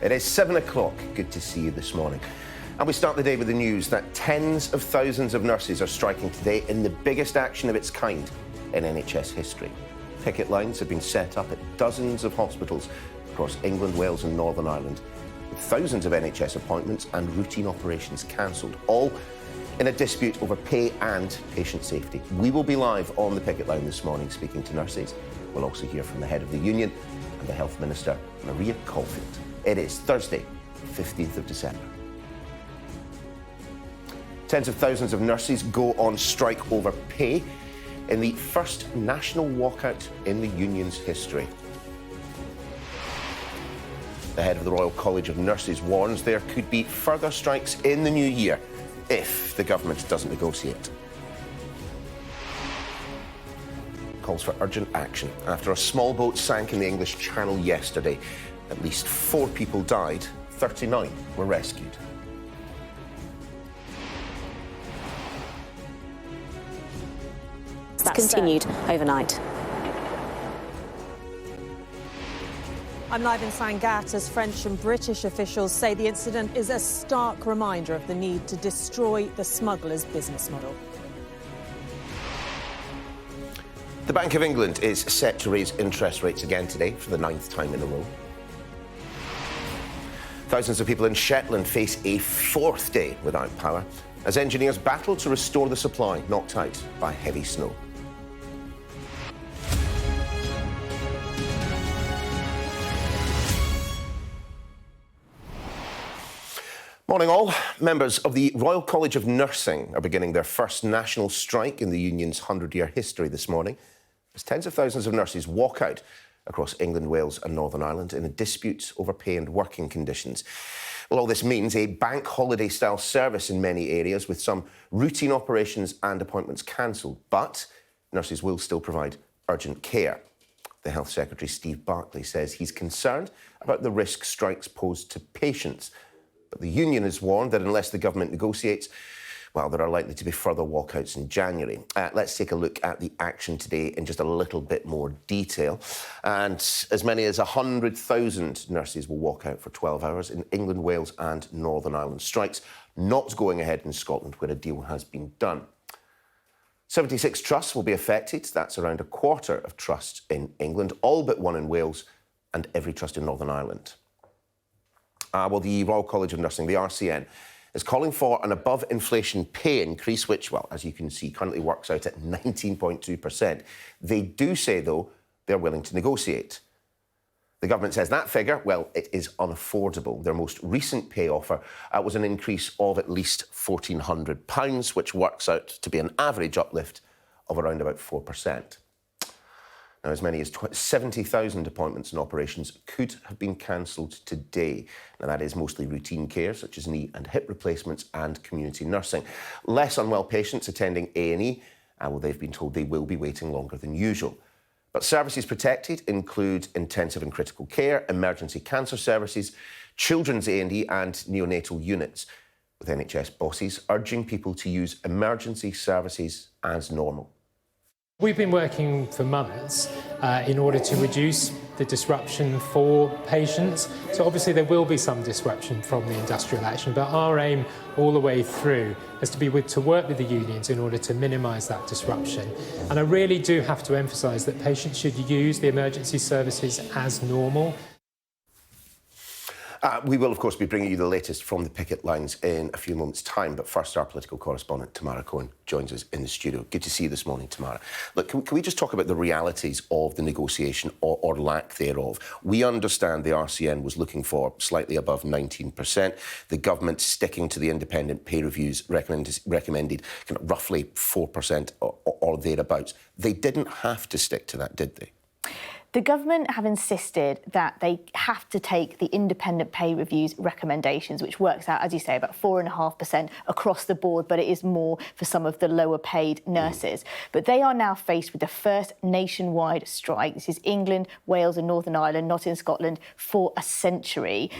It is 7 o'clock. Good to see you this morning. And we start the day with the news that tens of thousands of nurses are striking today in the biggest action of its kind in NHS history. Picket lines have been set up at dozens of hospitals across England, Wales and Northern Ireland, with thousands of NHS appointments and routine operations cancelled, all in a dispute over pay and patient safety. We will be live on the picket line this morning speaking to nurses. We'll also hear from the head of the union and the Health Minister, Maria Caulfield. It is Thursday, 15th of December. Tens of thousands of nurses go on strike over pay in the first national walkout in the union's history. The head of the Royal College of Nurses warns there could be further strikes in the new year if the government doesn't negotiate. Calls for urgent action after a small boat sank in the English Channel yesterday. At least 4 people died, 39 were rescued. That's continued overnight. I'm live in Sangatte as French and British officials say the incident is a stark reminder of the need to destroy the smugglers' business model. The Bank of England is set to raise interest rates again today for the 9th time in a row. Thousands of people in Shetland face a 4th day without power as engineers battle to restore the supply knocked out by heavy snow. Morning all. Members of the Royal College of Nursing are beginning their first national strike in the union's 100-year history this morning as tens of thousands of nurses walk out across England, Wales and Northern Ireland in a dispute over pay and working conditions. Well, all this means a bank holiday-style service in many areas with some routine operations and appointments cancelled, but nurses will still provide urgent care. The Health Secretary, Steve Barclay, says he's concerned about the risk strikes pose to patients. But the union has warned that unless the government negotiates, well, there are likely to be further walkouts in January. Let's take a look at the action today in just a little bit more detail. And as many as 100,000 nurses will walk out for 12 hours in England, Wales and Northern Ireland. Strikes not going ahead in Scotland, where a deal has been done. 76 trusts will be affected. That's around a quarter of trusts in England, all but one in Wales and every trust in Northern Ireland. Well, the Royal College of Nursing, the RCN, is calling for an above-inflation pay increase, which, well, as you can see, currently works out at 19.2%. They do say, though, they're willing to negotiate. The government says that figure, well, it is unaffordable. Their most recent pay offer was an increase of at least £1,400, which works out to be an average uplift of around about 4%. Now, as many as 70,000 appointments and operations could have been cancelled today. Now, that is mostly routine care, such as knee and hip replacements and community nursing. Less unwell patients attending A&E, well, they've been told they will be waiting longer than usual. But services protected include intensive and critical care, emergency cancer services, children's A&E and neonatal units, with NHS bosses urging people to use emergency services as normal. We've been working for months in order to reduce the disruption for patients. So obviously there will be some disruption from the industrial action, but our aim all the way through has to be to work with the unions in order to minimise that disruption. And I really do have to emphasise that patients should use the emergency services as normal. We will, of course, be bringing you the latest from the picket lines in a few moments' time. But first, our political correspondent, Tamara Cohen, joins us in the studio. Good to see you this morning, Tamara. Look, can we just talk about the realities of the negotiation or lack thereof? We understand the RCN was looking for slightly above 19%. The government sticking to the independent pay reviews recommended kind of roughly 4% or thereabouts. They didn't have to stick to that, did they? The government have insisted that they have to take the independent pay reviews recommendations, which works out, as you say, about 4.5% across the board, but it is more for some of the lower paid nurses. But they are now faced with the first nationwide strike. This is England, Wales and Northern Ireland, not in Scotland, for a century.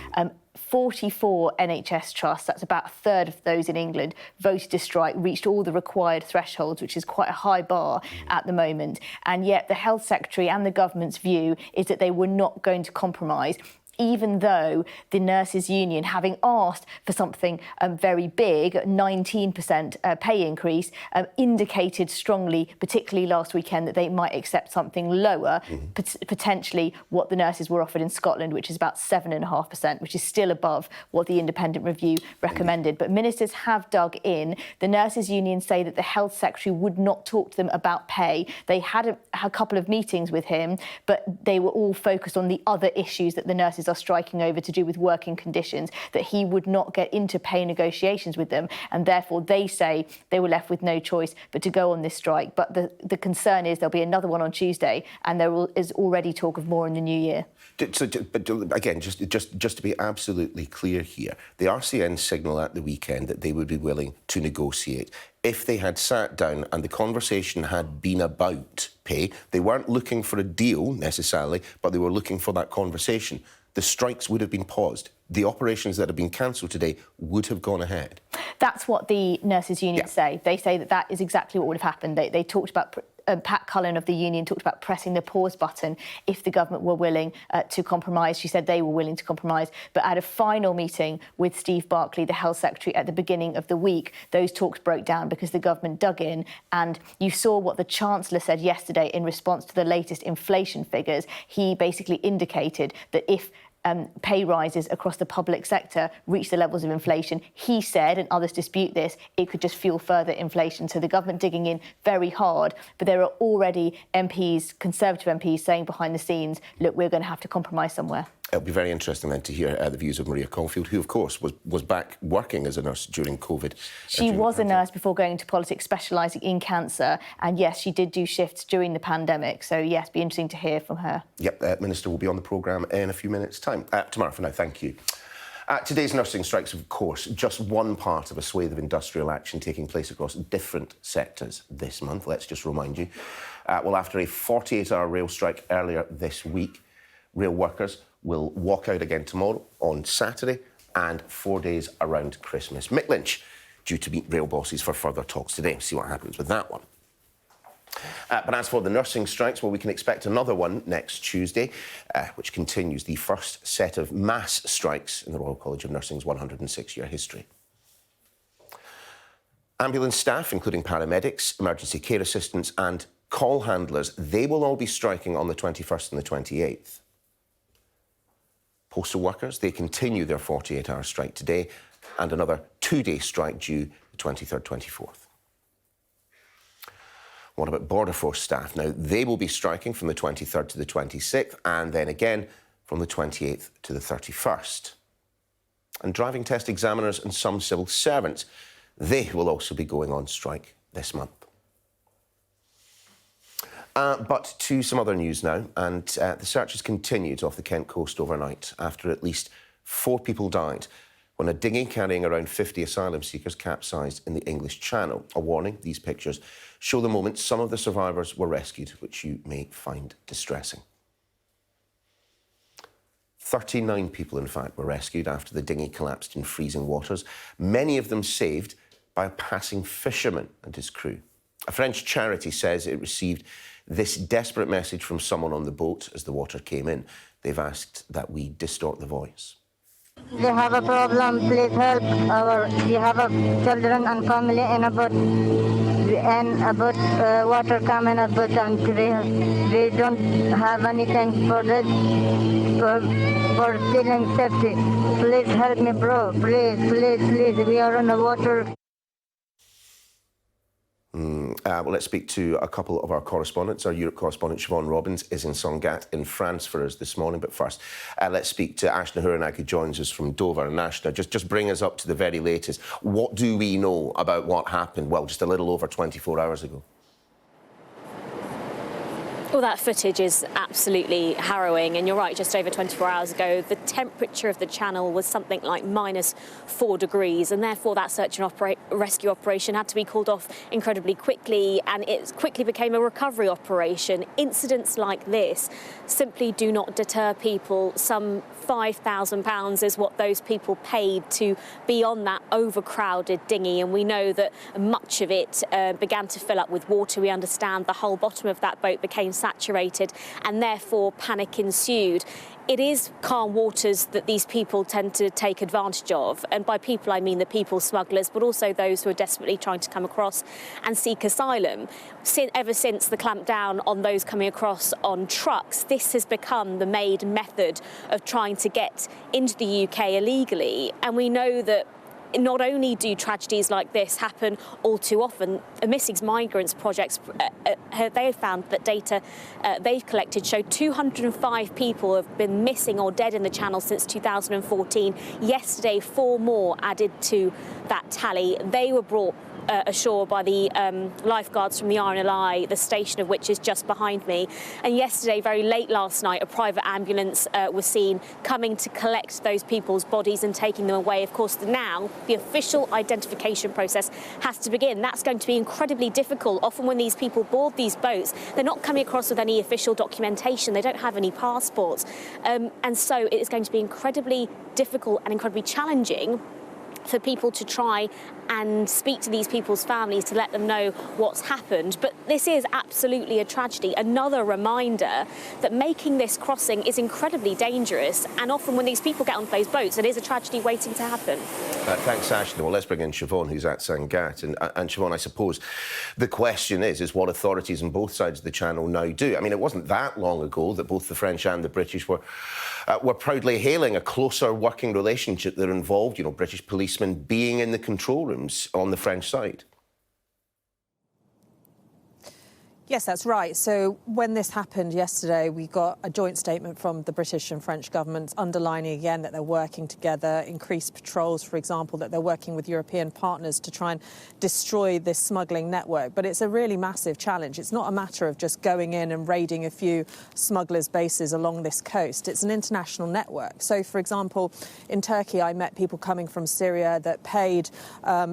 44 NHS trusts, that's about a third of those in England, voted to strike, reached all the required thresholds, which is quite a high bar at the moment. And yet the Health Secretary and the government's view is that they were not going to compromise even though the nurses' union, having asked for something very big, 19% pay increase, indicated strongly, particularly last weekend, that they might accept something lower, potentially what the nurses were offered in Scotland, which is about 7.5%, which is still above what the independent review recommended. But ministers have dug in. The nurses' union say that the health secretary would not talk to them about pay. They had a couple of meetings with him, but they were all focused on the other issues that the nurses are striking over to do with working conditions, that he would not get into pay negotiations with them, and therefore they say they were left with no choice but to go on this strike. But the concern is there'll be another one on Tuesday, and there is already talk of more in the new year. So, but again, just to be absolutely clear here, the RCN signal at the weekend that they would be willing to negotiate. If they had sat down and the conversation had been about pay, they weren't looking for a deal necessarily, but they were looking for that conversation, the strikes would have been paused. The operations that have been cancelled today would have gone ahead. That's what the nurses' union say. They say that that is exactly what would have happened. They talked about... Pat Cullen of the union talked about pressing the pause button if the government were willing to compromise. She said they were willing to compromise. But at a final meeting with Steve Barclay, the health secretary, at the beginning of the week, those talks broke down because the government dug in. And you saw what the Chancellor said yesterday in response to the latest inflation figures. He basically indicated that if pay rises across the public sector reach the levels of inflation, he said, and others dispute this, it could just fuel further inflation. So the government digging in very hard, but there are already MPs, Conservative MPs, saying behind the scenes, look, we're going to have to compromise somewhere. It'll be very interesting then to hear the views of Maria Caulfield, who, of course, was back working as a nurse during COVID. She was a nurse before going into politics, specialising in cancer. And, yes, she did do shifts during the pandemic. So, yes, be interesting to hear from her. Yep, Minister will be on the programme in a few minutes' time. Tomorrow for now, thank you. Today's nursing strikes, of course, just one part of a swathe of industrial action taking place across different sectors this month. Let's just remind you. Well, after a 48-hour rail strike earlier this week, rail workers will walk out again tomorrow, on Saturday, and 4 days around Christmas. Mick Lynch due to meet rail bosses for further talks today. See what happens with that one. But as for the nursing strikes, well, we can expect another one next Tuesday, which continues the first set of mass strikes in the Royal College of Nursing's 106-year history. Ambulance staff, including paramedics, emergency care assistants and call handlers, they will all be striking on the 21st and the 28th. Postal workers, they continue their 48-hour strike today, and another 2-day strike due the 23rd, 24th. What about Border Force staff? Now, they will be striking from the 23rd to the 26th, and then again from the 28th to the 31st. And driving test examiners and some civil servants, they will also be going on strike this month. But to some other news now, and the search has continued off the Kent coast overnight after at least 4 people died when a dinghy carrying around 50 asylum seekers capsized in the English Channel. A warning, these pictures show the moment some of the survivors were rescued, which you may find distressing. 39 people, in fact, were rescued after the dinghy collapsed in freezing waters, many of them saved by a passing fisherman and his crew. A French charity says it received this desperate message from someone on the boat as the water came in. They've asked that we distort the voice. They have a problem, please help. We have a children and family in a boat, and a boat, water come in a boat, and they don't have anything for this, for stealing safety. Please help me, bro. Please, please, please. We are on the water. Well, let's speak to a couple of our correspondents. Our Europe correspondent, Siobhan Robbins, is in Sangatte in France for us this morning. But first, let's speak to Ashna Huranag, who joins us from Dover. And Ashna, just bring us up to the very latest. What do we know about what happened, well, just a little over 24 hours ago? Well, that footage is absolutely harrowing, and you're right, just over 24 hours ago, the temperature of the channel was something like -4 degrees, and therefore that search and rescue operation had to be called off incredibly quickly, and it quickly became a recovery operation. Incidents like this simply do not deter people. Some £5,000 is what those people paid to be on that overcrowded dinghy, and we know that much of it began to fill up with water. We understand the whole bottom of that boat became saturated, and therefore panic ensued. it is calm waters that these people tend to take advantage of. And by people, I mean the people smugglers, but also those who are desperately trying to come across and seek asylum. Ever since the clampdown on those coming across on trucks, this has become the main method of trying to get into the UK illegally. And we know that not only do tragedies like this happen all too often, Missing Migrants projects, they have found that data they've collected show 205 people have been missing or dead in the Channel since 2014. Yesterday, 4 more added to that tally. They were brought ashore by the lifeguards from the RNLI, the station of which is just behind me. And yesterday, very late last night, a private ambulance was seen coming to collect those people's bodies and taking them away. Of course, now the official identification process has to begin. That's going to be incredibly difficult. Often when these people board these boats, they're not coming across with any official documentation. They don't have any passports. And so it is going to be incredibly difficult and incredibly challenging for people to try and speak to these people's families to let them know what's happened. But this is absolutely a tragedy, another reminder that making this crossing is incredibly dangerous, and often when these people get on those boats, it is a tragedy waiting to happen. Thanks, Ashley. Well, let's bring in Siobhan, who's at Sangatte. And Siobhan, I suppose the question is what authorities on both sides of the Channel now do. I mean, it wasn't that long ago that both the French and the British were proudly hailing a closer working relationship that involved, British policemen being in the control rooms on the French side. Yes, that's right. So when this happened yesterday, we got a joint statement from the British and French governments underlining again that they're working together, increased patrols, for example, that they're working with European partners to try and destroy this smuggling network. But it's a really massive challenge. It's not a matter of just going in and raiding a few smugglers' bases along this coast. It's an international network. So, for example, in Turkey, I met people coming from Syria that paid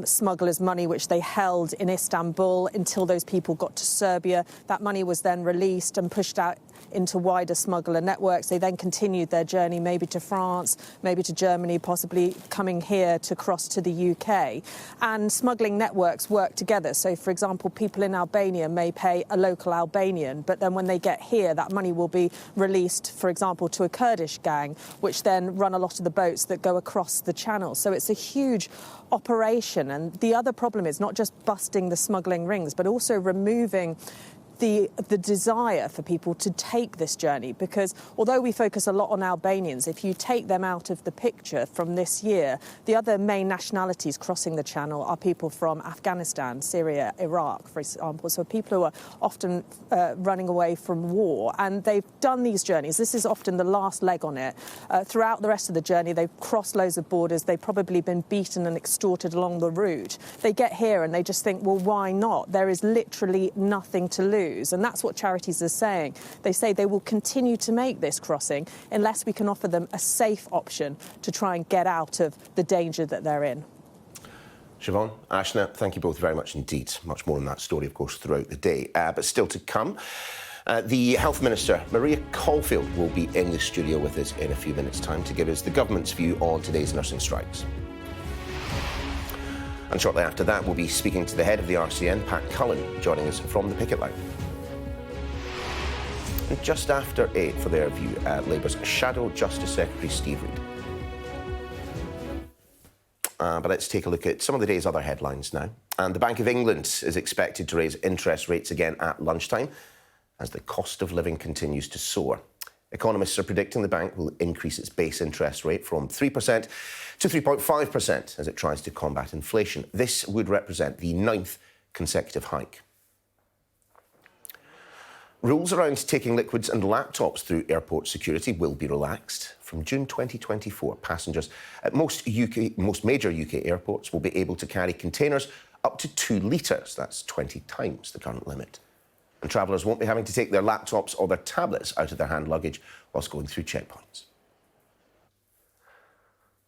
smugglers money, which they held in Istanbul until those people got to Serbia. That money was then released and pushed out into wider smuggler networks. They then continued their journey maybe to France, maybe to Germany, possibly coming here to cross to the UK. And smuggling networks work together. So, for example, people in Albania may pay a local Albanian, but then when they get here, that money will be released, for example, to a Kurdish gang, which then run a lot of the boats that go across the channel. So it's a huge operation. And the other problem is not just busting the smuggling rings, but also removing the desire for people to take this journey, because although we focus a lot on Albanians, if you take them out of the picture from this year, the other main nationalities crossing the Channel are people from Afghanistan, Syria, Iraq, for example. So people who are often running away from war, and they've done these journeys. This is often the last leg on it. Throughout the rest of the journey, they've crossed loads of borders. They've probably been beaten and extorted along the route. They get here and they just think, well, why not? There is literally nothing to lose. And that's what charities are saying. They say they will continue to make this crossing unless we can offer them a safe option to try and get out of the danger that they're in. Siobhan, Ashna, thank you both very much indeed. Much more on that story, of course, throughout the day. But still to come, the Health Minister, Maria Caulfield, will be in the studio with us in a few minutes' time to give us the government's view on today's nursing strikes. And shortly after that, we'll be speaking to the head of the RCN, Pat Cullen, joining us from the picket line. And just after 8 for their view, Labour's Shadow Justice Secretary Steve Reid. But let's take a look at some of the day's other headlines now. And the Bank of England is expected to raise interest rates again at lunchtime as the cost of living continues to soar. Economists are predicting the bank will increase its base interest rate from 3% to 3.5% as it tries to combat inflation. This would represent the 9th consecutive hike. Rules around taking liquids and laptops through airport security will be relaxed. From June 2024, passengers at most major UK airports will be able to carry containers up to 2 litres. That's 20 times the current limit. And travellers won't be having to take their laptops or their tablets out of their hand luggage whilst going through checkpoints.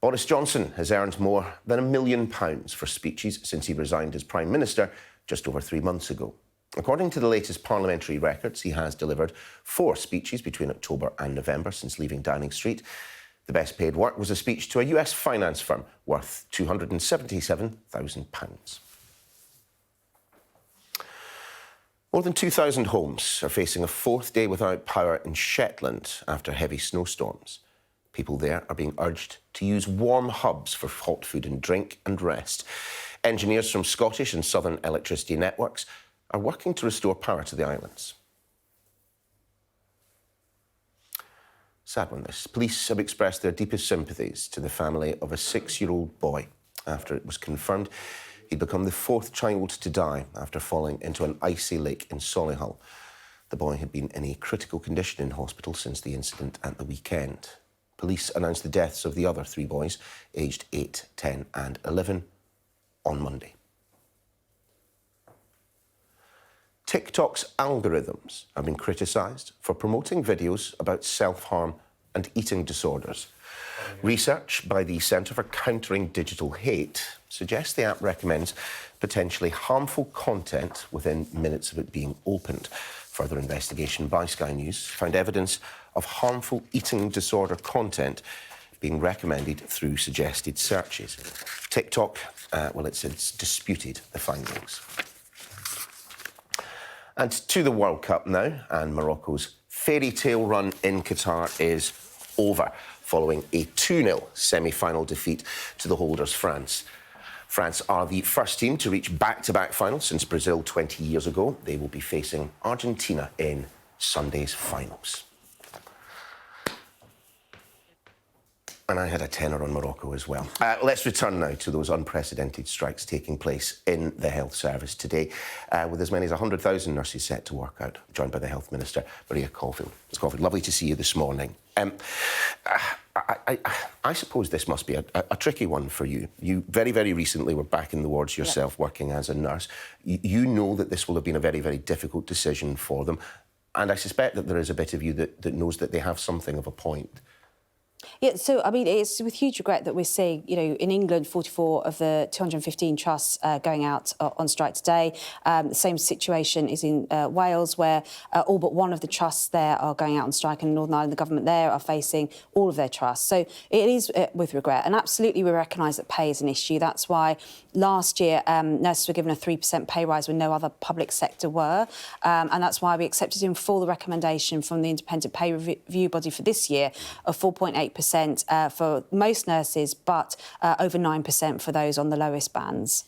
Boris Johnson has earned more than £1 million for speeches since he resigned as Prime Minister just over 3 months ago. According to the latest parliamentary records, he has delivered 4 speeches between October and November since leaving Downing Street. The best paid work was a speech to a US finance firm worth £277,000. More than 2,000 homes are facing a fourth day without power in Shetland after heavy snowstorms. People there are being urged to use warm hubs for hot food and drink and rest. Engineers from Scottish and Southern electricity networks are working to restore power to the islands. Sad one, this. Police have expressed their deepest sympathies to the family of a 6-year-old boy after it was confirmed he'd become the fourth child to die after falling into an icy lake in Solihull. The boy had been in a critical condition in hospital since the incident at the weekend. Police announced the deaths of the other 3 boys, aged 8, 10 and 11, on Monday. TikTok's algorithms have been criticised for promoting videos about self-harm and eating disorders. Research by the Centre for Countering Digital Hate suggests the app recommends potentially harmful content within minutes of it being opened. Further investigation by Sky News found evidence of harmful eating disorder content being recommended through suggested searches. TikTok, it's disputed the findings. And to the World Cup now, and Morocco's fairy tale run in Qatar is over, following a 2-0 semi-final defeat to the holders, France. France are the first team to reach back-to-back finals since Brazil 20 years ago. They will be facing Argentina in Sunday's finals. And I had a tenner on Morocco as well. Let's return now to those unprecedented strikes taking place in the health service today, with as many as 100,000 nurses set to work out, joined by the Health Minister, Maria Caulfield. Ms Caulfield, lovely to see you this morning. I suppose this must be a tricky one for you. You very, very recently were back in the wards yourself, working as a nurse. You know that this will have been a very, very difficult decision for them, and I suspect that there is a bit of you that knows that they have something of a point. Yeah, so, I mean, it's with huge regret that we're seeing, in England, 44 of the 215 trusts going out on strike today. The same situation is in Wales, where all but one of the trusts there are going out on strike, and Northern Ireland, the government there, are facing all of their trusts. So it is with regret. And absolutely, we recognise that pay is an issue. That's why last year nurses were given a 3% pay rise when no other public sector were. And that's why we accepted in full the recommendation from the independent pay review body for this year of 4.8% for most nurses, but over 9% for those on the lowest bands.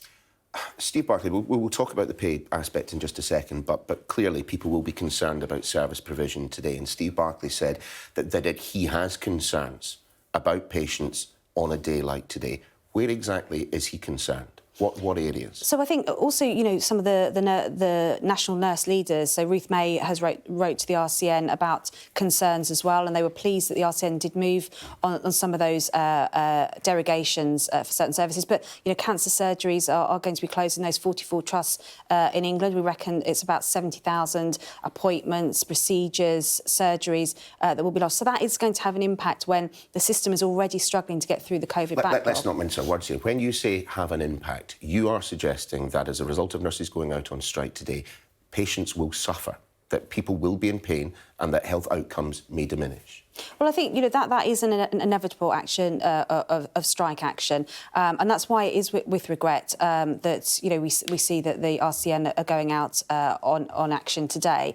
Steve Barclay, we'll talk about the pay aspect in just a second, but clearly people will be concerned about service provision today. And Steve Barclay said that he has concerns about patients on a day like today. Where exactly is he concerned? What areas? So I think also, some of the national nurse leaders, so Ruth May has wrote to the RCN about concerns as well, and they were pleased that the RCN did move on some of those derogations for certain services. But, cancer surgeries are going to be closed in those 44 trusts in England. We reckon it's about 70,000 appointments, procedures, surgeries that will be lost. So that is going to have an impact when the system is already struggling to get through the COVID backlog. Let's not mince our words here. When you say have an impact, you are suggesting that as a result of nurses going out on strike today, patients will suffer, that people will be in pain and that health outcomes may diminish. Well, I think, that is an inevitable action of strike action. And that's why it is with regret that, we see that the RCN are going out on action today.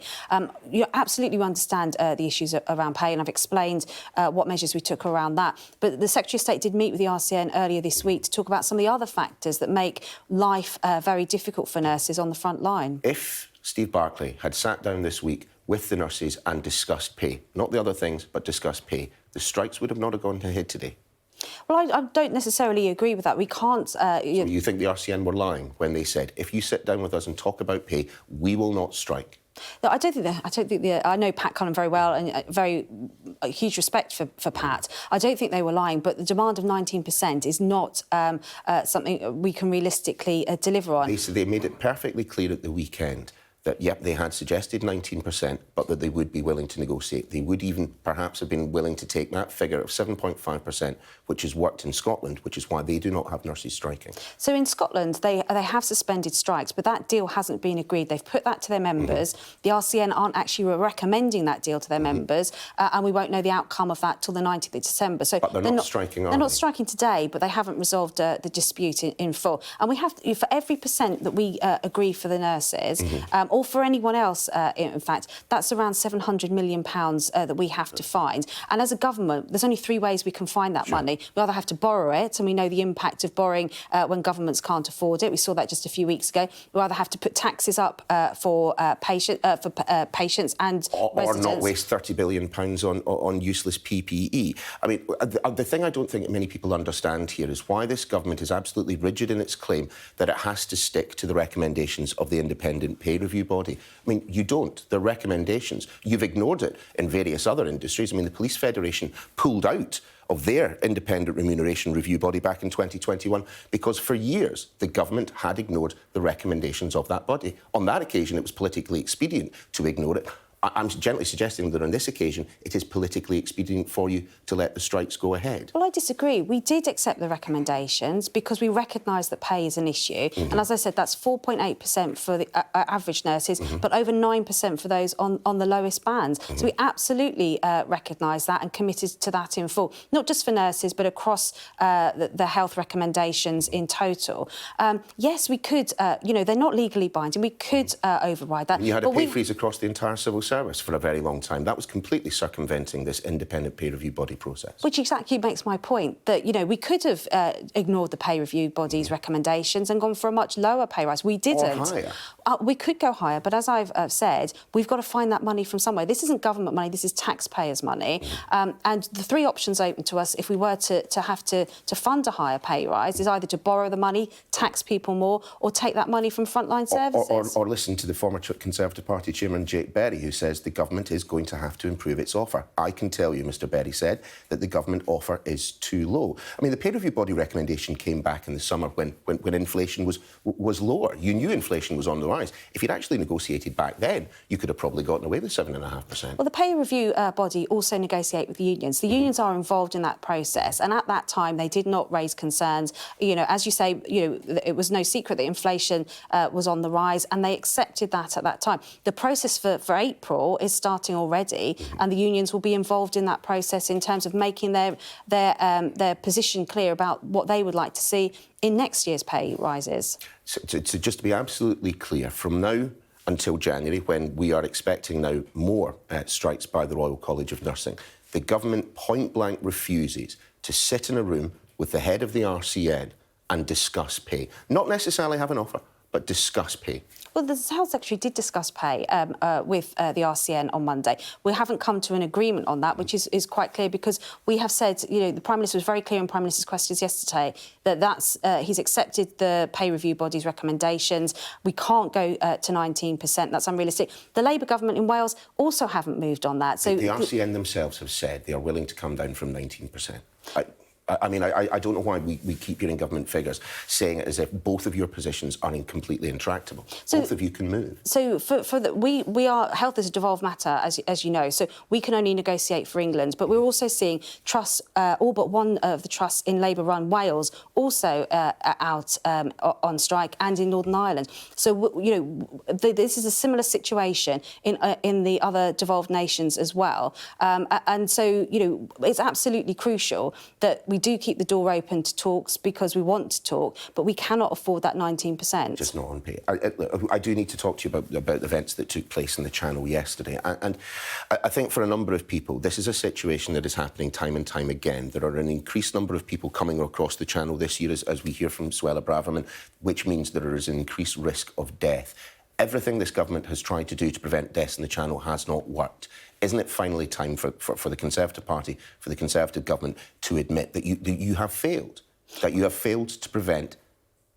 Absolutely we understand the issues around pay, and I've explained what measures we took around that. But the Secretary of State did meet with the RCN earlier this week to talk about some of the other factors that make life very difficult for nurses on the front line. If Steve Barclay had sat down this week with the nurses and discussed pay, not the other things, but discussed pay, the strikes would have not gone ahead today. Well, I don't necessarily agree with that. We can't... So you think the RCN were lying when they said, if you sit down with us and talk about pay, we will not strike? No, I don't think I know Pat Cullen very well, and very huge respect for Pat. I don't think they were lying, but the demand of 19% is not something we can realistically deliver on. They made it perfectly clear at the weekend that, yep, they had suggested 19%, but that they would be willing to negotiate. They would even perhaps have been willing to take that figure of 7.5%, which has worked in Scotland, which is why they do not have nurses striking. So in Scotland, they have suspended strikes, but that deal hasn't been agreed. They've put that to their members. The RCN aren't actually recommending that deal to their members, and we won't know the outcome of that till the 19th of December. So but they're not striking, are they? They're not striking today, but they haven't resolved the dispute in full. And we have, for every percent that we agree for the nurses, or for anyone else, in fact, that's around £700 million that we have to find. And as a government, there's only three ways we can find that money. We either have to borrow it, and we know the impact of borrowing when governments can't afford it. We saw that just a few weeks ago. We either have to put taxes up for patients and or residents. Not waste £30 billion on useless PPE. I mean, the thing I don't think many people understand here is why this government is absolutely rigid in its claim that it has to stick to the recommendations of the independent pay review body. I mean, you don't. They're recommendations. You've ignored it in various other industries. I mean, the Police Federation pulled out of their independent remuneration review body back in 2021 because for years the government had ignored the recommendations of that body. On that occasion, it was politically expedient to ignore it. I'm gently suggesting that on this occasion it is politically expedient for you to let the strikes go ahead. Well, I disagree. We did accept the recommendations because we recognise that pay is an issue. And as I said, that's 4.8% for the average nurses, but over 9% for those on the lowest bands. So we absolutely recognise that and committed to that in full, not just for nurses, but across the health recommendations in total. Yes, we could, they're not legally binding. We could override that. You had a pay freeze across the entire civil service for a very long time. That was completely circumventing this independent pay review body process. Which exactly makes my point, that, we could have ignored the pay review body's recommendations and gone for a much lower pay rise. We didn't. Or higher. We could go higher, but as I've said, we've got to find that money from somewhere. This isn't government money, this is taxpayers' money. And the three options open to us if we were to have to fund a higher pay rise is either to borrow the money, tax people more, or take that money from frontline services. Or listen to the former Conservative Party chairman, Jake Berry, who says the government is going to have to improve its offer. I can tell you, Mr Berry said, that the government offer is too low. I mean, the pay review body recommendation came back in the summer when inflation was lower. You knew inflation was on the rise. If you'd actually negotiated back then, you could have probably gotten away with 7.5%. Well, the pay review body also negotiate with the unions. The unions are involved in that process, and at that time they did not raise concerns. As you say, it was no secret that inflation was on the rise, and they accepted that at that time. The process for April is starting already, and the unions will be involved in that process in terms of making their position clear about what they would like to see in next year's pay rises. So just to be absolutely clear, from now until January, when we are expecting now more strikes by the Royal College of Nursing, the government point-blank refuses to sit in a room with the head of the RCN and discuss pay. Not necessarily have an offer, but discuss pay. Well, the Health Secretary did discuss pay with the RCN on Monday. We haven't come to an agreement on that, which is quite clear because we have said, the Prime Minister was very clear in Prime Minister's questions yesterday that he's accepted the pay review body's recommendations. We can't go to 19%. That's unrealistic. The Labour government in Wales also haven't moved on that. So the RCN themselves have said they are willing to come down from 19%. I mean, I don't know why we keep hearing government figures saying it as if both of your positions are completely intractable. So, both of you can move. So we are, health is a devolved matter, as you know, so we can only negotiate for England, but we're also seeing trusts, all but one of the trusts in Labour-run Wales also out on strike, and in Northern Ireland. So, this is a similar situation in the other devolved nations as well. And so, it's absolutely crucial that we do keep the door open to talks because we want to talk, but we cannot afford that 19%. Just not on pay. I do need to talk to you about events that took place in the Channel yesterday. And I think for a number of people, this is a situation that is happening time and time again. There are an increased number of people coming across the Channel this year, as we hear from Suella Braverman, which means there is an increased risk of death. Everything this government has tried to do to prevent deaths in the Channel has not worked. Isn't it finally time for the Conservative Party, for the Conservative government, to admit that you have failed, that you have failed to prevent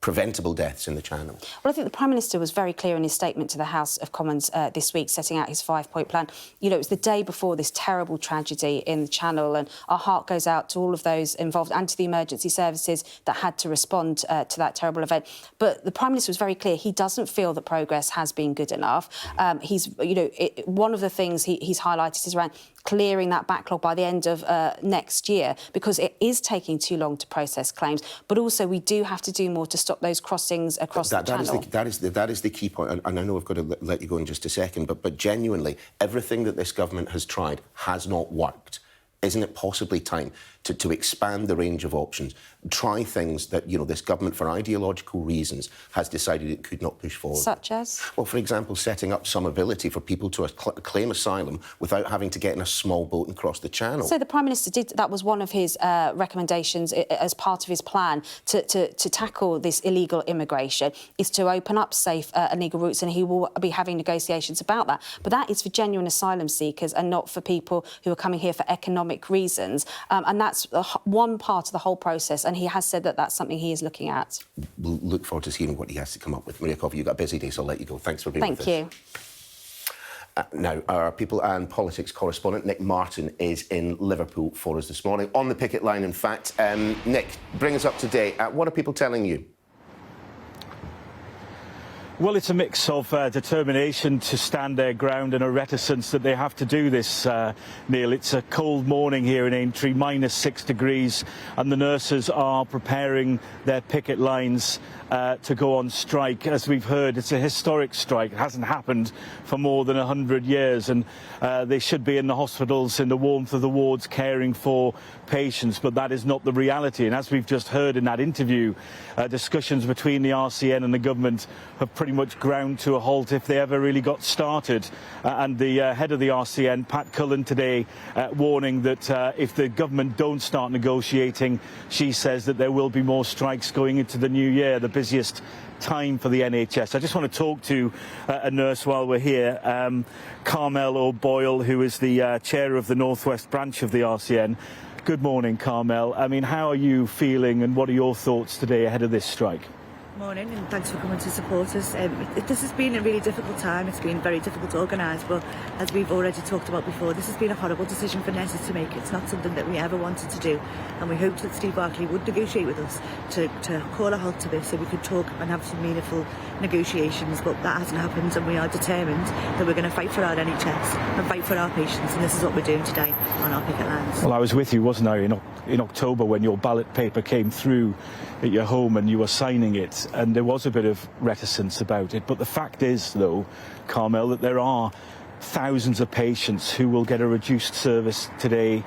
preventable deaths in the Channel? Well, I think the Prime Minister was very clear in his statement to the House of Commons this week, setting out his 5-point plan. It was the day before this terrible tragedy in the Channel, and our heart goes out to all of those involved and to the emergency services that had to respond to that terrible event. But the Prime Minister was very clear. He doesn't feel that progress has been good enough. One of the things he's highlighted is around clearing that backlog by the end of next year, because it is taking too long to process claims. But also, we do have to do more to stop those crossings across the Channel. That is the key point, and I know I've got to let you go in just a second, but genuinely, everything that this government has tried has not worked. Isn't it possibly time to expand the range of options, try things that, you know, this government, for ideological reasons, has decided it could not push forward. Such as? Well, for example, setting up some ability for people to claim asylum without having to get in a small boat and cross the channel. So the Prime Minister did, that was one of his recommendations as part of his plan to tackle this illegal immigration, is to open up safe and legal routes, and he will be having negotiations about that. But that is for genuine asylum seekers and not for people who are coming here for economic reasons. And that's one part of the whole process, and he has said that that's something he is looking at. We'll look forward to hearing what he has to come up with. Maria Coffey, you've got a busy day, so I'll let you go. Thanks for being with us. Thank you. Now, our People and Politics correspondent, Nick Martin, is in Liverpool for us this morning, on the picket line, in fact. Nick, bring us up to date. What are people telling you? Well, it's a mix of determination to stand their ground and a reticence that they have to do this, Neil. It's a cold morning here in Aintree, -6 degrees, and the nurses are preparing their picket lines to go on strike. As we've heard, it's a historic strike. It hasn't happened for more than 100 years, and they should be in the hospitals in the warmth of the wards caring for patients, but that is not the reality. And as we've just heard in that interview, discussions between the RCN and the government have pretty much ground to a halt if they ever really got started. And the head of the RCN, Pat Cullen, today warning that if the government don't start negotiating, she says that there will be more strikes going into the new year, the busiest time for the NHS. I just want to talk to a nurse while we're here, Carmel O'Boyle, who is the chair of the North West branch of the RCN. Good morning, Carmel. I mean, how are you feeling and what are your thoughts today ahead of this strike? Morning, and thanks for coming to support us. This has been a really difficult time. It's been very difficult to organise, but as we've already talked about before, this has been a horrible decision for nurses to make. It's not something that we ever wanted to do, and we hoped that Steve Barclay would negotiate with us to call a halt to this so we could talk and have some meaningful negotiations, but that hasn't happened, and we are determined that we're going to fight for our NHS and fight for our patients, and this is what we're doing today on our picket lines. Well, I was with you, wasn't I, in October when your ballot paper came through at your home and you were signing it, and there was a bit of reticence about it. But the fact is, though, Carmel, that there are thousands of patients who will get a reduced service today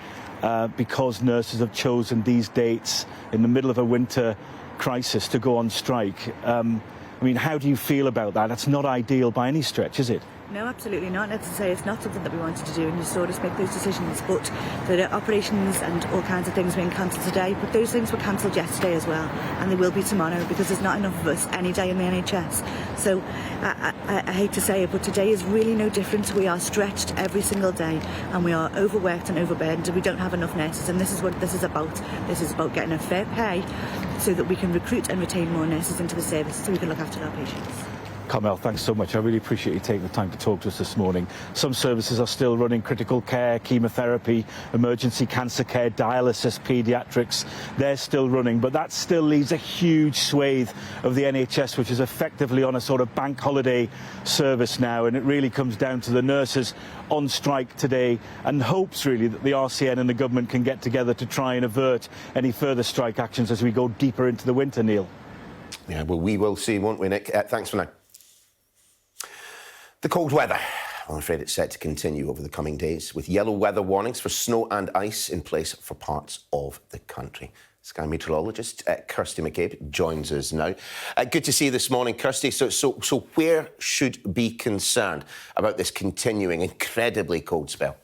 because nurses have chosen these dates in the middle of a winter crisis to go on strike. I mean, how do you feel about that? That's not ideal by any stretch, is it? No, absolutely not. As I say, it's not something that we wanted to do, and you saw us make those decisions. But there are operations and all kinds of things being cancelled today, but those things were cancelled yesterday as well, and they will be tomorrow, because there's not enough of us any day in the NHS. So I hate to say it, but today is really no different. We are stretched every single day, and we are overworked and overburdened, and we don't have enough nurses, and this is what this is about. This is about getting a fair pay so that we can recruit and retain more nurses into the service so we can look after our patients. Carmel, thanks so much. I really appreciate you taking the time to talk to us this morning. Some services are still running: critical care, chemotherapy, emergency cancer care, dialysis, paediatrics. They're still running, but that still leaves a huge swathe of the NHS, which is effectively on a sort of bank holiday service now, and it really comes down to the nurses on strike today, and hopes really that the RCN and the government can get together to try and avert any further strike actions as we go deeper into the winter, Neil. Yeah, well, we will see, won't we, Nick? Thanks for now. The cold weather, well, I'm afraid it's set to continue over the coming days, with yellow weather warnings for snow and ice in place for parts of the country. Sky meteorologist Kirsty McCabe joins us now. Good to see you this morning, Kirsty. So where should be concerned about this continuing incredibly cold spell?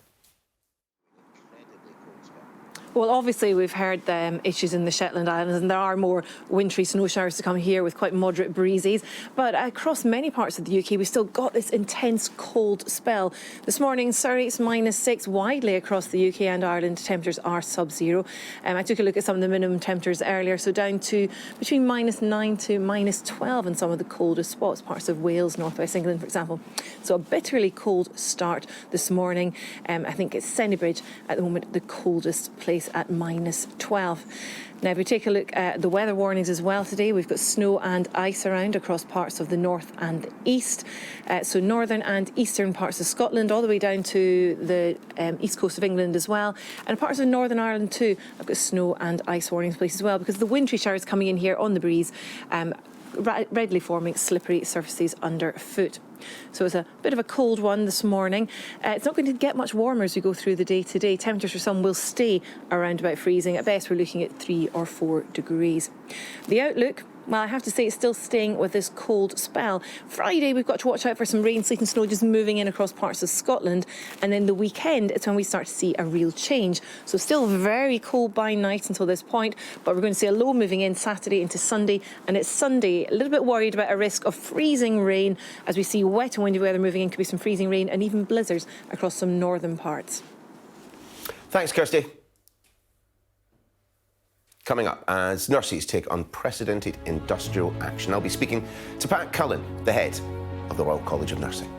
Well, obviously, we've heard issues in the Shetland Islands, and there are more wintry snow showers to come here with quite moderate breezes. But across many parts of the UK, we've still got this intense cold spell. This morning, Surrey, it's -6. Widely across the UK and Ireland, temperatures are sub-zero. I took a look at some of the minimum temperatures earlier, so down to between -9 to -12 in some of the coldest spots, parts of Wales, North West England, for example. So a bitterly cold start this morning. I think it's Sennybridge at the moment, the coldest place at -12. Now, if we take a look at the weather warnings as well today, we've got snow and ice around across parts of the north and east. So northern and eastern parts of Scotland, all the way down to the east coast of England as well. And parts of Northern Ireland too, I've got snow and ice warnings in place as well, because the wintry showers coming in here on the breeze, readily forming slippery surfaces underfoot. So it's a bit of a cold one this morning. It's not going to get much warmer as we go through the day today. Temperatures for some will stay around about freezing. At best, we're looking at 3 or 4 degrees. The outlook, well, I have to say it's still staying with this cold spell. Friday, we've got to watch out for some rain, sleet and snow just moving in across parts of Scotland. And then the weekend, it's when we start to see a real change. So still very cold by night until this point, but we're going to see a low moving in Saturday into Sunday. And it's Sunday, a little bit worried about a risk of freezing rain as we see wet and windy weather moving in. Could be some freezing rain and even blizzards across some northern parts. Thanks, Kirsty. Coming up, as nurses take unprecedented industrial action, I'll be speaking to Pat Cullen, the head of the Royal College of Nursing.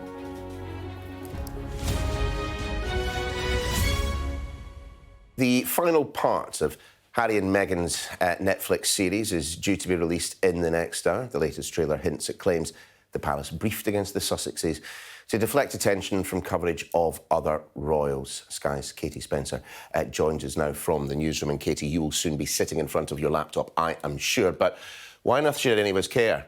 The final part of Harry and Meghan's Netflix series is due to be released in the next hour. The latest trailer hints at claims the palace briefed against the Sussexes to deflect attention from coverage of other royals. Sky's Katie Spencer joins us now from the newsroom. And Katie, you will soon be sitting in front of your laptop, I am sure. But why on earth should any of us care?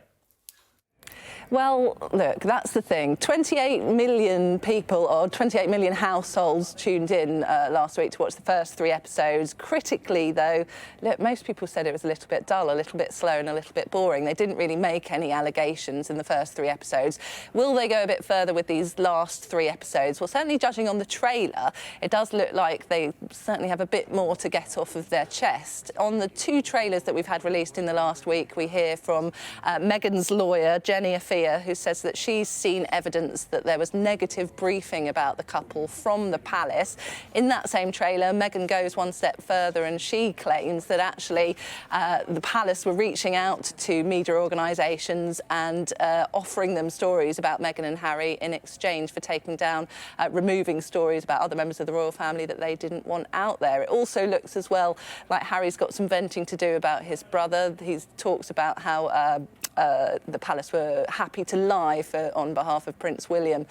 Well, look, that's the thing. 28 million people, or 28 million households tuned in last week to watch the first 3 episodes. Critically, though, look, most people said it was a little bit dull, a little bit slow and a little bit boring. They didn't really make any allegations in the first 3 episodes. Will they go a bit further with these last 3 episodes? Well, certainly judging on the trailer, it does look like they certainly have a bit more to get off of their chest. On the 2 trailers that we've had released in the last week, we hear from Meghan's lawyer, Jenny Afia, who says that she's seen evidence that there was negative briefing about the couple from the palace. In that same trailer, Meghan goes one step further and she claims that actually the palace were reaching out to media organisations and offering them stories about Meghan and Harry in exchange for taking down, removing stories about other members of the royal family that they didn't want out there. It also looks as well like Harry's got some venting to do about his brother. He talks about how the palace were happy to lie on behalf of Prince William.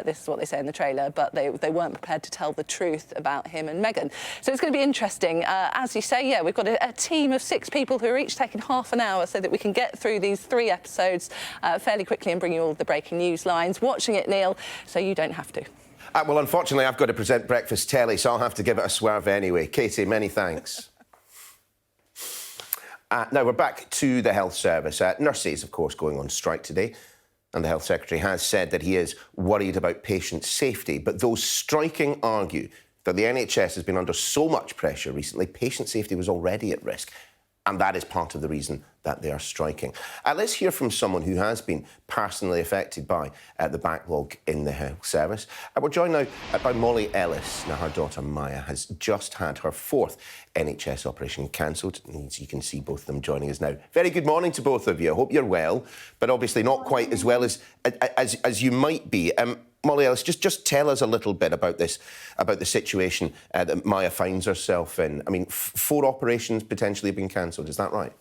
This is what they say in the trailer, but they weren't prepared to tell the truth about him and Meghan. So it's going to be interesting. As you say, yeah, we've got a team of 6 people who are each taking half an hour so that we can get through these 3 episodes fairly quickly and bring you all the breaking news lines. Watching it, Neil, so you don't have to. Well, unfortunately, I've got to present breakfast telly, so I'll have to give it a swerve anyway. Katie, many thanks. Now, we're back to the health service. Nurses, of course, going on strike today. And the Health Secretary has said that he is worried about patient safety. But those striking argue that the NHS has been under so much pressure recently, patient safety was already at risk. And that is part of the reason that they are striking. Let's hear from someone who has been personally affected by the backlog in the health service. We're joined now by Molly Ellis. Now, her daughter Maya has just had her 4th NHS operation cancelled. As you can see both of them joining us now. Very good morning to both of you. I hope you're well, but obviously not quite as well as you might be. Molly Ellis, just tell us a little bit about this, about the situation that Maya finds herself in. I mean, 4 operations potentially have been cancelled, is that right?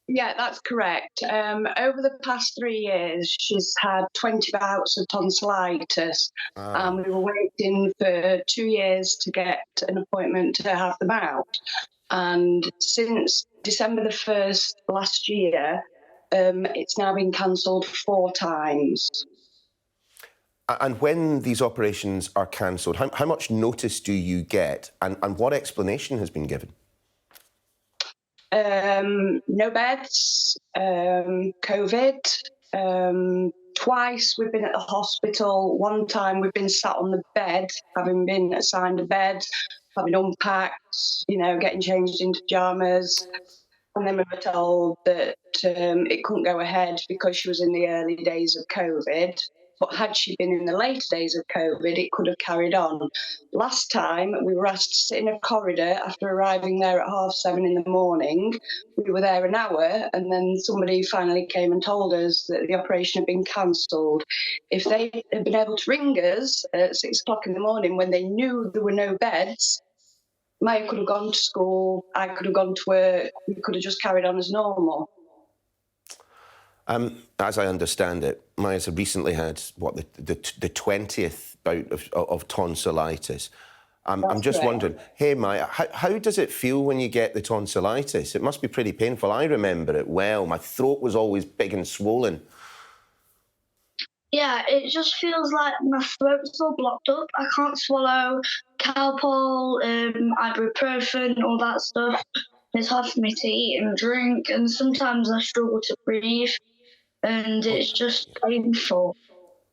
Yeah, that's correct. Over the past 3 years, she's had 20 bouts of tonsillitis. And we were waiting for 2 years to get an appointment to have them out. And since December the 1st last year, it's now been cancelled 4 times. And when these operations are cancelled, how much notice do you get and what explanation has been given? No beds, COVID. Twice we've been at the hospital. One time we've been sat on the bed, having been assigned a bed, having unpacked, getting changed into pyjamas. And then we were told that it couldn't go ahead because she was in the early days of COVID. But had she been in the later days of COVID, it could have carried on. Last time, we were asked to sit in a corridor after arriving there at 7:30 in the morning. We were there an hour, and then somebody finally came and told us that the operation had been cancelled. If they had been able to ring us at 6 o'clock in the morning when they knew there were no beds, Maya could have gone to school, I could have gone to work, we could have just carried on as normal. As I understand it, Maya's recently had, the 20th bout of tonsillitis. I'm just wondering, hey, Maya, how does it feel when you get the tonsillitis? It must be pretty painful. I remember it well. My throat was always big and swollen. Yeah, it just feels like my throat's all blocked up. I can't swallow Calpol, ibuprofen, all that stuff. It's hard for me to eat and drink, and sometimes I struggle to breathe, and it's just painful.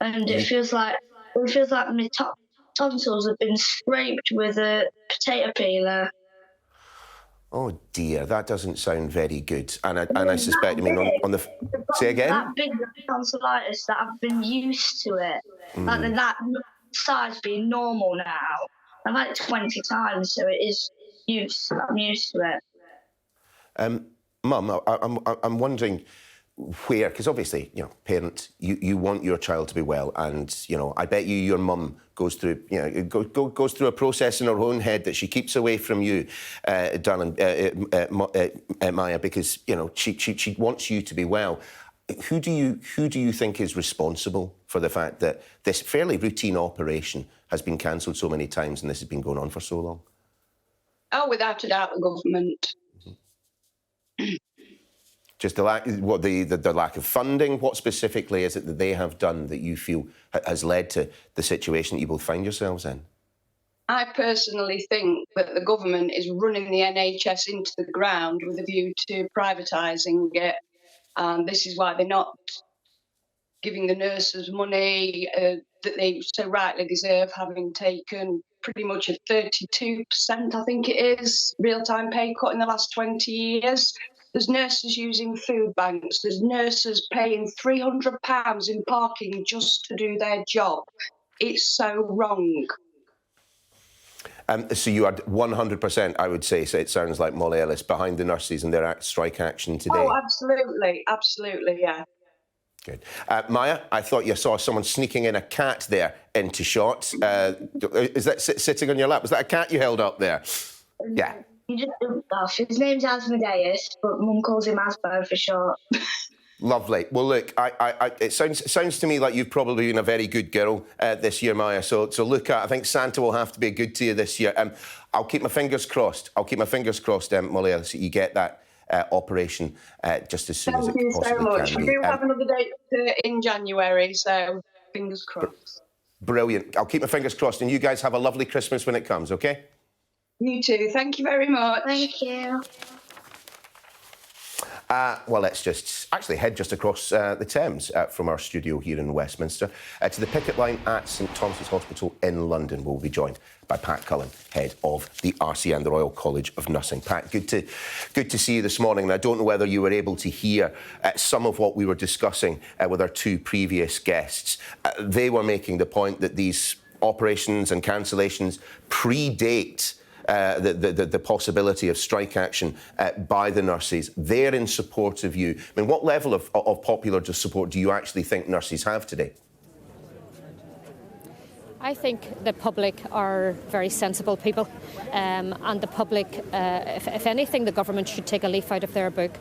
And it feels like my tonsils have been scraped with a potato peeler. Oh dear, that doesn't sound very good. And I suspect, I mean, on the... Say again? That big tonsillitis that I've been used to it. Like that size being normal now. I've had it 20 times, so it is used. I'm used to it. Mum, I'm wondering where, because obviously, you know, parent, you want your child to be well, and you know, I bet your mum goes through, you know, goes through a process in her own head that she keeps away from you, darling Maya, because you know she wants you to be well. Who do you think is responsible for the fact that this fairly routine operation has been cancelled so many times and this has been going on for so long? Oh, without a doubt, the government. Just the lack of funding? What specifically is it that they have done that you feel has led to the situation that you both find yourselves in? I personally think that the government is running the NHS into the ground with a view to privatising it. And this is why they're not giving the nurses money that they so rightly deserve, having taken pretty much a 32%, I think it is, real-time pay cut in the last 20 years. There's nurses using food banks. There's nurses paying £300 in parking just to do their job. It's so wrong. So you are 100%, I would say, so it sounds like, Molly Ellis, behind the nurses and their strike action today. Oh, absolutely, yeah. Good. Maya, I thought you saw someone sneaking in a cat there into shot. Is that sitting on your lap? Was that a cat you held up there? Yeah. He just jumped off. His name's Asmodeus, but Mum calls him Asbo for short. Lovely. Well, look, it sounds to me like you've probably been a very good girl this year, Maya. So look, I think Santa will have to be good to you this year. I'll keep my fingers crossed. Molly, so you get that operation just as soon as it possibly can be. Thank you so much. We do have another date in January, so fingers crossed. Brilliant. I'll keep my fingers crossed, and you guys have a lovely Christmas when it comes, OK? You too. Thank you very much. Thank you. Well, let's just actually head just across the Thames from our studio here in Westminster to the picket line at St Thomas's Hospital in London. We'll be joined by Pat Cullen, head of the RCN, the Royal College of Nursing. Pat, good to see you this morning. And I don't know whether you were able to hear some of what we were discussing with our two previous guests. They were making the point that these operations and cancellations predate the possibility of strike action by the nurses. They're in support of you. I mean, what level of popular support do you actually think nurses have today? I think the public are very sensible people, and the public, if anything, the government should take a leaf out of their book.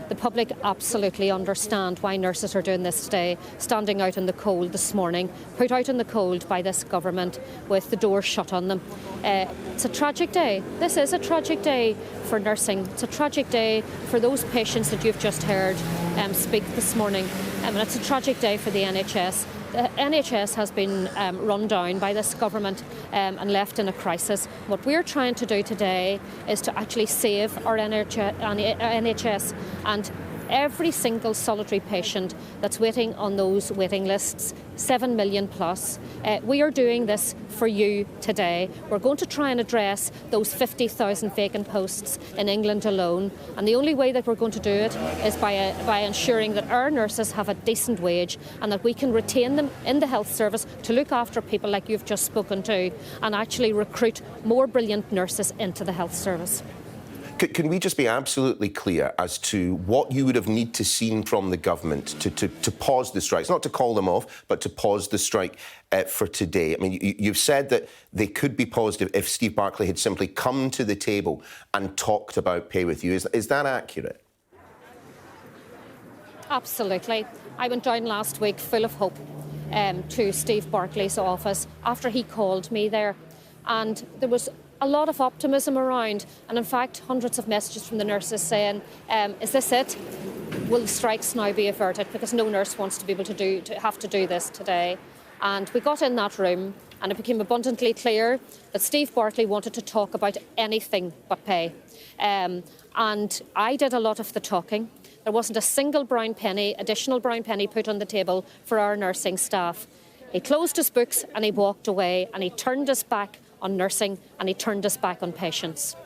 The public absolutely understand why nurses are doing this today, standing out in the cold this morning, put out in the cold by this government with the doors shut on them. It's a tragic day. This is a tragic day for nursing. It's a tragic day for those patients that you've just heard speak this morning. And it's a tragic day for the NHS. The NHS has been run down by this government and left in a crisis. What we're trying to do today is to actually save our NHS and every single solitary patient that's waiting on those waiting lists, 7 million plus. We are doing this for you today. We're going to try and address those 50,000 vacant posts in England alone. And the only way that we're going to do it is by ensuring that our nurses have a decent wage and that we can retain them in the health service to look after people like you've just spoken to and actually recruit more brilliant nurses into the health service. Can we just be absolutely clear as to what you would have need to seen from the government to pause the strikes, not to call them off, but to pause the strike for today? I mean, you've said that they could be paused if Steve Barclay had simply come to the table and talked about pay with you. Is that accurate? Absolutely. I went down last week full of hope to Steve Barclay's office after he called me there, and there was a lot of optimism around, and in fact hundreds of messages from the nurses saying, is this it? will strikes now be averted, because no nurse wants to be able to have to do this today. And we got in that room and it became abundantly clear that Steve Barclay wanted to talk about anything but pay. And I did a lot of the talking. There wasn't a single additional brown penny put on the table for our nursing staff. He closed his books and he walked away, and he turned his back on nursing and he turned his back on patients.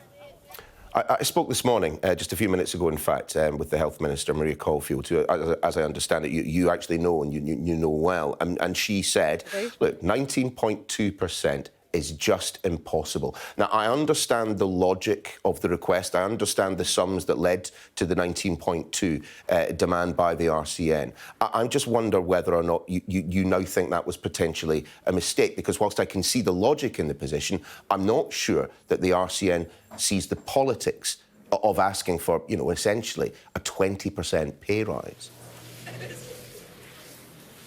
I spoke this morning, just a few minutes ago, in fact, with the Health Minister, Maria Caulfield, who, as I understand it, you actually know and you know well. And she said, look, 19.2% is just impossible. Now, I understand the logic of the request. I understand the sums that led to the 19.2 demand by the RCN. I just wonder whether or not you now think that was potentially a mistake, because whilst I can see the logic in the position, I'm not sure that the RCN sees the politics of asking for, essentially a 20% pay rise.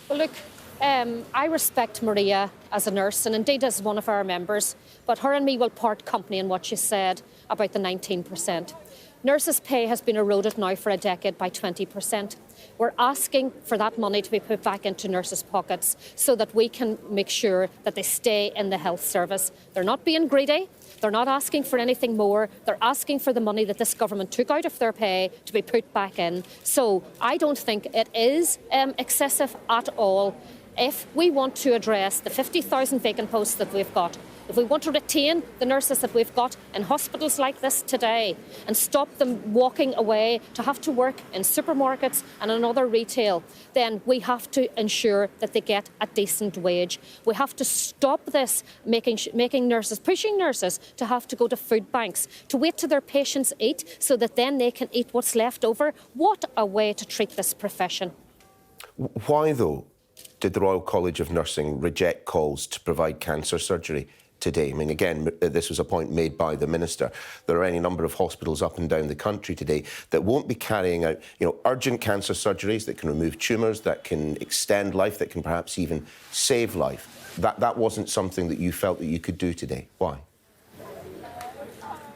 Well, look, I respect Maria as a nurse, and indeed as one of our members, but her and me will part company in what she said about the 19%. Nurses' pay has been eroded now for a decade by 20%. We're asking for that money to be put back into nurses' pockets so that we can make sure that they stay in the health service. They're not being greedy. They're not asking for anything more. They're asking for the money that this government took out of their pay to be put back in. So I don't think it is excessive at all. If we want to address the 50,000 vacant posts that we've got, if we want to retain the nurses that we've got in hospitals like this today and stop them walking away to have to work in supermarkets and in other retail, then we have to ensure that they get a decent wage. We have to stop this pushing nurses to have to go to food banks, to wait till their patients eat so that then they can eat what's left over. What a way to treat this profession. Why, though, did the Royal College of Nursing reject calls to provide cancer surgery today? I mean, again, this was a point made by the Minister. There are any number of hospitals up and down the country today that won't be carrying out, urgent cancer surgeries that can remove tumours, that can extend life, that can perhaps even save life. That wasn't something that you felt that you could do today. Why?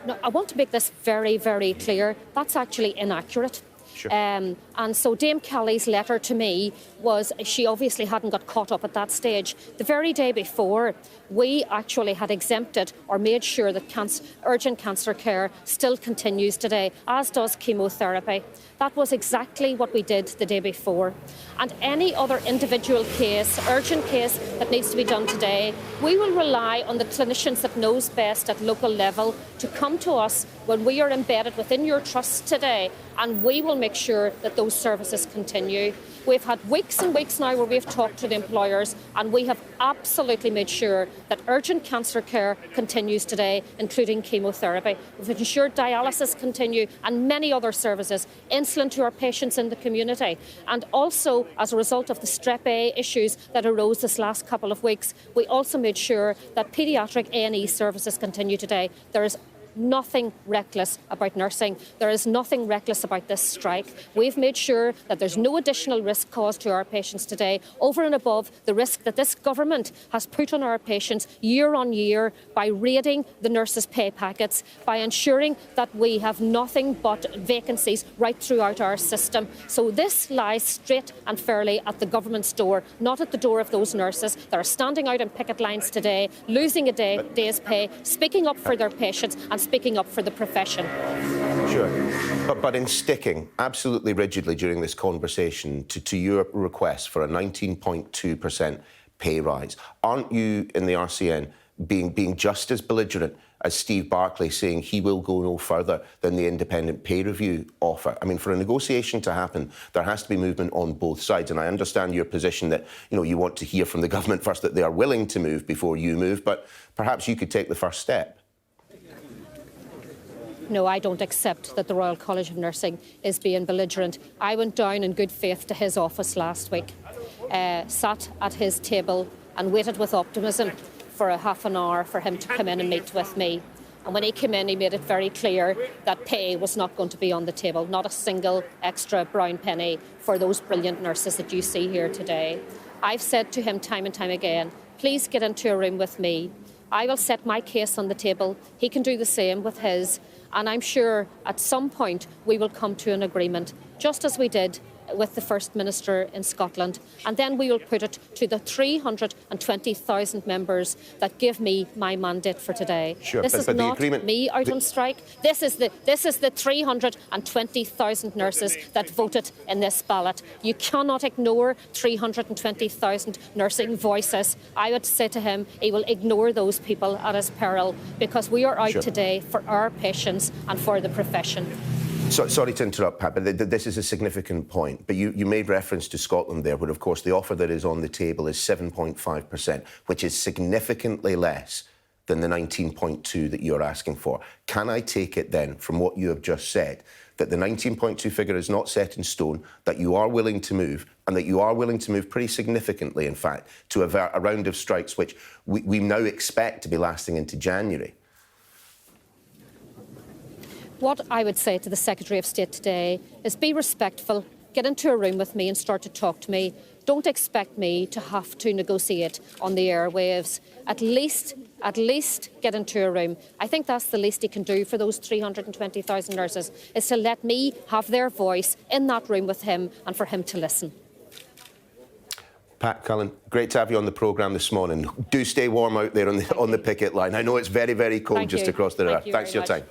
No, I want to make this very, very clear. That's actually inaccurate. Sure. And so Dame Kelly's letter to me was, she obviously hadn't got caught up at that stage. The very day before, we actually had exempted or made sure that urgent cancer care still continues today, as does chemotherapy. That was exactly what we did the day before. And any other individual case, urgent case that needs to be done today, we will rely on the clinicians that knows best at local level to come to us when we are embedded within your trust today, and we will make sure that those services continue. We've had weeks and weeks now where we've talked to the employers, and we have absolutely made sure that urgent cancer care continues today, including chemotherapy. We've ensured dialysis continue and many other services, insulin to our patients in the community. And also, as a result of the Strep A issues that arose this last couple of weeks, we also made sure that paediatric A&E services continue today. There is nothing reckless about nursing. There is nothing reckless about this strike. We've made sure that there's no additional risk caused to our patients today, over and above the risk that this government has put on our patients year on year by raiding the nurses' pay packets, by ensuring that we have nothing but vacancies right throughout our system. So this lies straight and fairly at the government's door, not at the door of those nurses that are standing out on picket lines today, losing a day's pay, speaking up for their patients and speaking up for the profession. Sure. But in sticking absolutely rigidly during this conversation to your request for a 19.2% pay rise, aren't you in the RCN being just as belligerent as Steve Barclay, saying he will go no further than the independent pay review offer? I mean, for a negotiation to happen, there has to be movement on both sides. And I understand your position that, you want to hear from the government first that they are willing to move before you move, but perhaps you could take the first step. No, I don't accept that the Royal College of Nursing is being belligerent. I went down in good faith to his office last week, sat at his table and waited with optimism for a half an hour for him to come in and meet with me. And when he came in, he made it very clear that pay was not going to be on the table, not a single extra brown penny for those brilliant nurses that you see here today. I've said to him time and time again, please get into a room with me. I will set my case on the table. He can do the same with his. And I'm sure at some point we will come to an agreement, just as we did with the First Minister in Scotland. And then we will put it to the 320,000 members that give me my mandate for today. Sure, this is not me out on strike. This is the 320,000 nurses that voted in this ballot. You cannot ignore 320,000 nursing voices. I would say to him, he will ignore those people at his peril, because we are out today for our patients and for the profession. Sorry to interrupt, Pat, but this is a significant point. But you made reference to Scotland there, where, of course, the offer that is on the table is 7.5%, which is significantly less than the 19.2 that you're asking for. Can I take it then, from what you have just said, that the 19.2 figure is not set in stone, that you are willing to move, and that you are willing to move pretty significantly, in fact, to avert a round of strikes which we now expect to be lasting into January? What I would say to the Secretary of State today is be respectful, get into a room with me and start to talk to me. Don't expect me to have to negotiate on the airwaves. At least get into a room. I think that's the least he can do for those 320,000 nurses, is to let me have their voice in that room with him and for him to listen. Pat Cullen, great to have you on the programme this morning. Do stay warm out there on the picket line. I know it's very, very cold just across the river. Thanks for your time.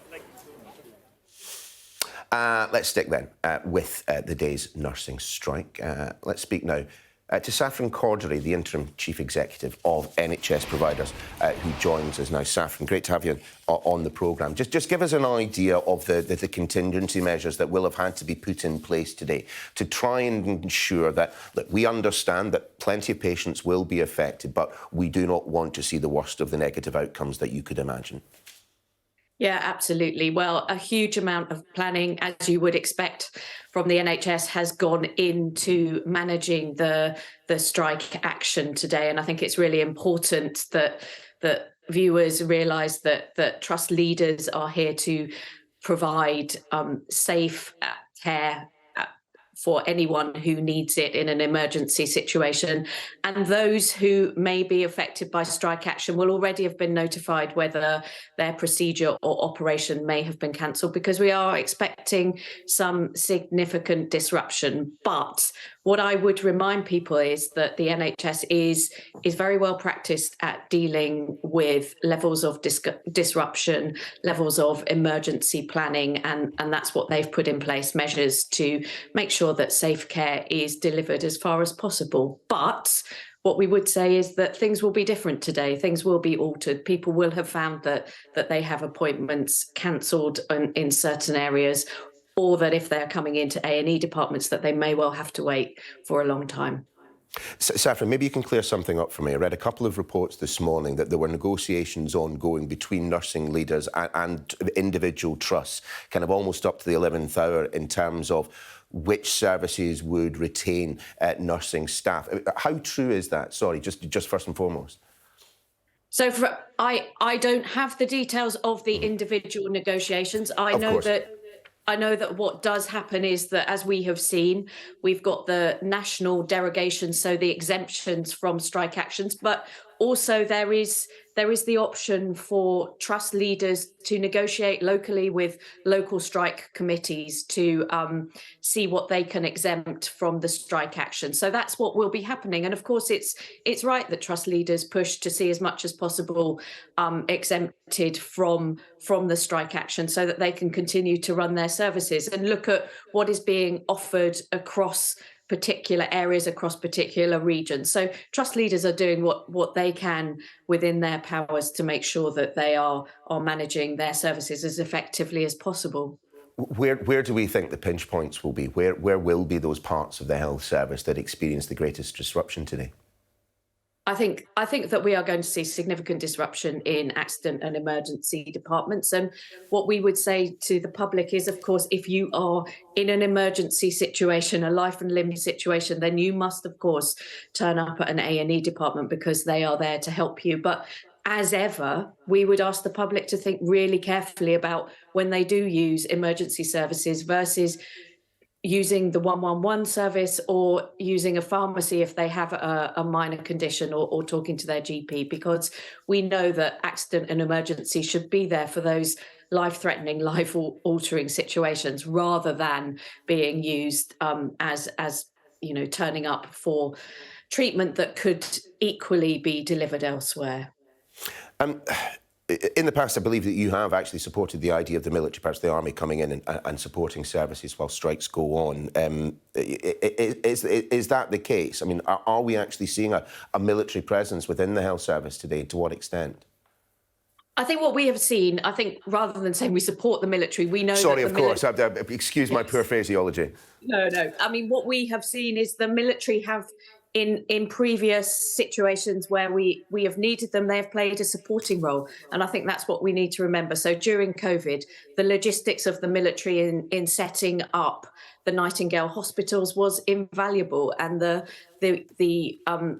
Let's stick then with the day's nursing strike. Let's speak now to Saffron Cordery, the interim chief executive of NHS providers, who joins us now. Saffron, great to have you on the programme. Just give us an idea of the contingency measures that will have had to be put in place today to try and ensure that we understand that plenty of patients will be affected, but we do not want to see the worst of the negative outcomes that you could imagine. Yeah, absolutely. Well, a huge amount of planning, as you would expect from the NHS, has gone into managing the strike action today. And I think it's really important that viewers realise that trust leaders are here to provide safe care for anyone who needs it in an emergency situation. And those who may be affected by strike action will already have been notified whether their procedure or operation may have been cancelled, because we are expecting some significant disruption. But what I would remind people is that the NHS is very well practiced at dealing with levels of disruption, levels of emergency planning, and that's what they've put in place, measures to make sure that safe care is delivered as far as possible. But what we would say is that things will be different today. Things will be altered. People will have found that they have appointments cancelled in certain areas, or that if they're coming into A&E departments, that they may well have to wait for a long time. Saffron, maybe you can clear something up for me. I read a couple of reports this morning that there were negotiations ongoing between nursing leaders and individual trusts, kind of almost up to the 11th hour, in terms of which services would retain nursing staff. How true is that? Sorry, just first and foremost. So I don't have the details of the individual negotiations. I know that what does happen is that, as we have seen, we've got the national derogations, so the exemptions from strike actions, but also there is the option for trust leaders to negotiate locally with local strike committees to see what they can exempt from the strike action. So that's what will be happening. And of course, it's right that trust leaders push to see as much as possible exempted from the strike action, so that they can continue to run their services and look at what is being offered across particular areas, across particular regions. So trust leaders are doing what they can within their powers to make sure that they are managing their services as effectively as possible. Where do we think the pinch points will be? Where will be those parts of the health service that experience the greatest disruption today? I think that we are going to see significant disruption in accident and emergency departments. And what we would say to the public is, of course, if you are in an emergency situation, a life and limb situation, then you must, of course, turn up at an A&E department, because they are there to help you. But as ever, we would ask the public to think really carefully about when they do use emergency services versus using the 111 service or using a pharmacy if they have a minor condition, or talking to their GP, because we know that accident and emergency should be there for those life-threatening, life-altering situations, rather than being used as turning up for treatment that could equally be delivered elsewhere. In the past, I believe that you have actually supported the idea of the military, perhaps the army, coming in and supporting services while strikes go on. Is that the case? I mean, are we actually seeing a military presence within the health service today? To what extent? I think what we have seen, I think, rather than saying we support the military, we know. Sorry, that of course. Excuse my poor phraseology. No. I mean, what we have seen is the military have, in previous situations where we have needed them, they have played a supporting role. And I think that's what we need to remember. So during COVID, the logistics of the military in setting up the Nightingale hospitals was invaluable, and the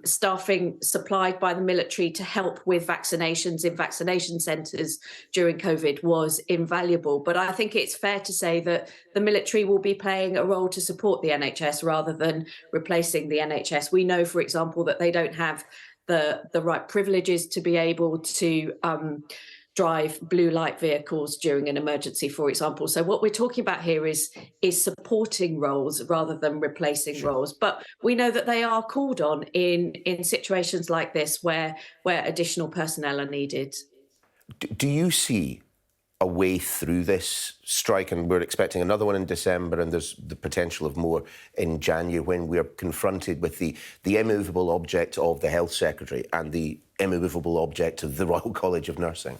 staffing supplied by the military to help with vaccinations in vaccination centres during COVID was invaluable. But I think it's fair to say that the military will be playing a role to support the NHS rather than replacing the NHS. We know, for example, that they don't have the right privileges to be able to drive blue light vehicles during an emergency, for example. So what we're talking about here is supporting roles rather than replacing roles. But we know that they are called on in situations like this where additional personnel are needed. Do you see a way through this strike? And we're expecting another one in December, and there's the potential of more in January, when we're confronted with the immovable object of the Health Secretary and the immovable object of the Royal College of Nursing.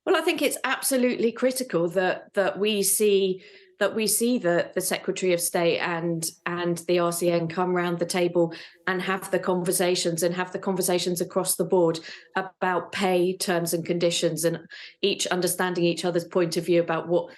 Well, I think it's absolutely critical that we see the Secretary of State and the RCN come round the table and have the conversations across the board about pay, terms and conditions, and each understanding each other's point of view about what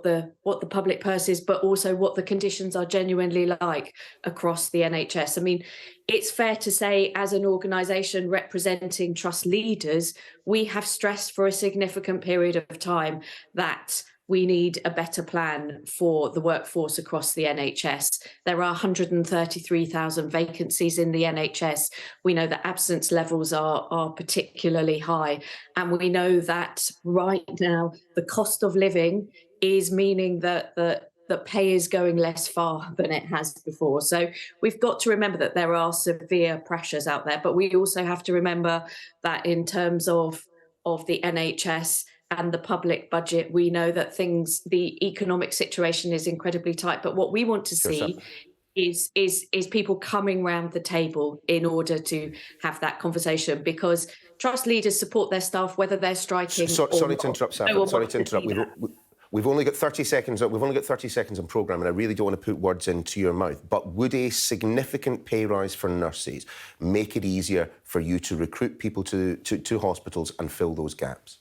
the public purse is, but also what the conditions are genuinely like across the NHS. I mean, it's fair to say, as an organisation representing trust leaders, we have stressed for a significant period of time that we need a better plan for the workforce across the NHS. There are 133,000 vacancies in the NHS. We know that absence levels are particularly high. And we know that right now, the cost of living is meaning that the pay is going less far than it has before. So we've got to remember that there are severe pressures out there, but we also have to remember that in terms of the NHS and the public budget, we know that the economic situation is incredibly tight. But what we want to see is people coming round the table in order to have that conversation, because trust leaders support their staff whether they're striking. Sorry to interrupt, Saffron. Sorry to interrupt. We've only got 30 seconds. We've only got 30 seconds on programme, and I really don't want to put words into your mouth. But would a significant pay rise for nurses make it easier for you to recruit people to hospitals and fill those gaps?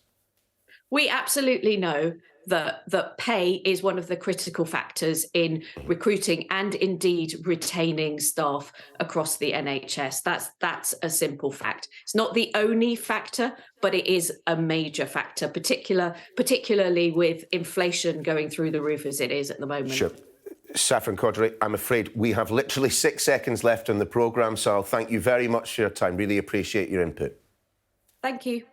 We absolutely know that pay is one of the critical factors in recruiting and indeed retaining staff across the NHS. That's a simple fact. It's not the only factor, but it is a major factor, particularly with inflation going through the roof as it is at the moment. Sure. Saffron Coddery, I'm afraid we have literally 6 seconds left on the programme, so I'll thank you very much for your time. Really appreciate your input. Thank you.